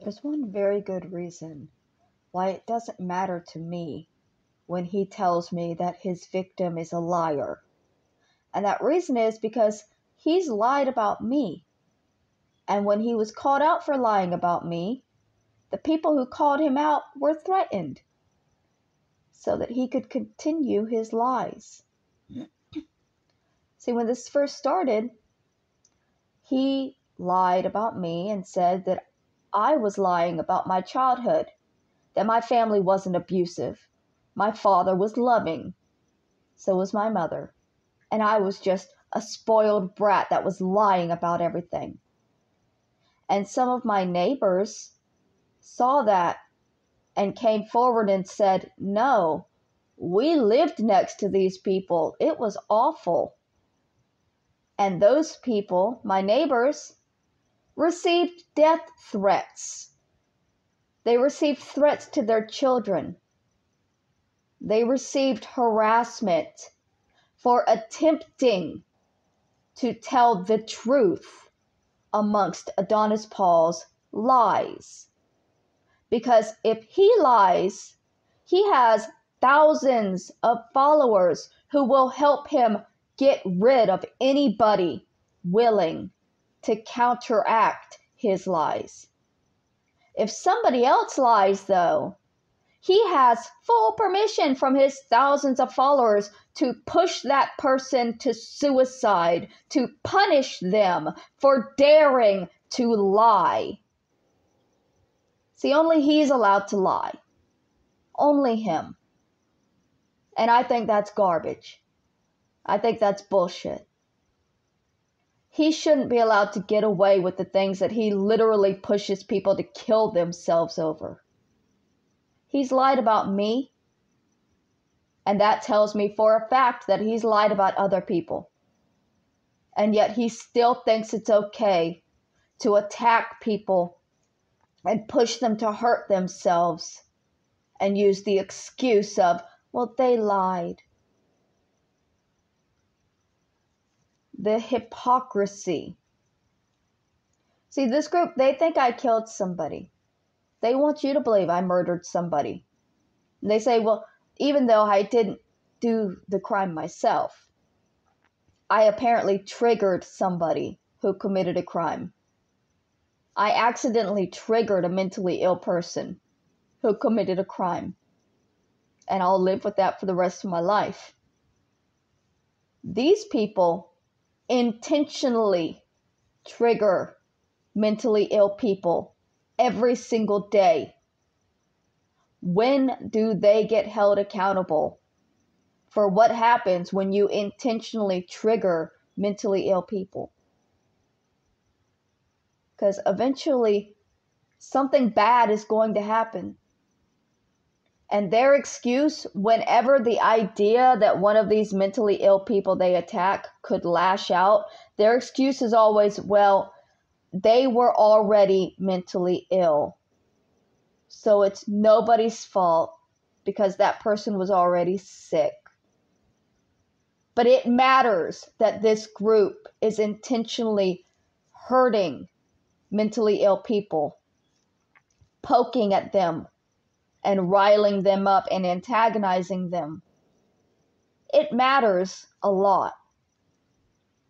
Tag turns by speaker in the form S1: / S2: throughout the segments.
S1: There's one very good reason why it doesn't matter to me when he tells me that his victim is a liar. And that reason is because he's lied about me. And when he was called out for lying about me, the people who called him out were threatened so that he could continue his lies. See, when this first started, he lied about me and said that I was lying about my childhood, that my family wasn't abusive. My father was loving. So was my mother. And I was just a spoiled brat that was lying about everything. And some of my neighbors saw that and came forward and said, no, we lived next to these people. It was awful. And those people, my neighbors, received death threats. They received threats to their children. They received harassment for attempting to tell the truth amongst Adonis Paul's lies. Because if he lies, he has thousands of followers who will help him get rid of anybody willing to counteract his lies. If somebody else lies, though, he has full permission from his thousands of followers to push that person to suicide, to punish them for daring to lie. See, only he's allowed to lie. Only him. And I think that's garbage. I think that's bullshit. He shouldn't be allowed to get away with the things that he literally pushes people to kill themselves over. He's lied about me, and that tells me for a fact that he's lied about other people. And yet he still thinks it's okay to attack people and push them to hurt themselves and use the excuse of, well, they lied. The hypocrisy. See, this group, they think I killed somebody. They want you to believe I murdered somebody. And they say, well, even though I didn't do the crime myself, I apparently triggered somebody who committed a crime. I accidentally triggered a mentally ill person who committed a crime. And I'll live with that for the rest of my life. These people intentionally trigger mentally ill people every single day. When do they get held accountable for what happens when you intentionally trigger mentally ill people? Because eventually something bad is going to happen. And their excuse, whenever the idea that one of these mentally ill people they attack could lash out, their excuse is always, well, they were already mentally ill. So it's nobody's fault because that person was already sick. But it matters that this group is intentionally hurting mentally ill people, poking at them, and riling them up and antagonizing them. It matters a lot.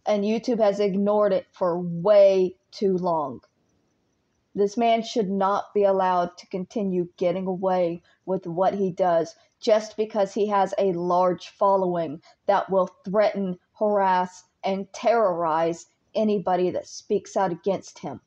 S1: And YouTube has ignored it for way too long. This man should not be allowed to continue getting away with what he does just because he has a large following that will threaten, harass, and terrorize anybody that speaks out against him.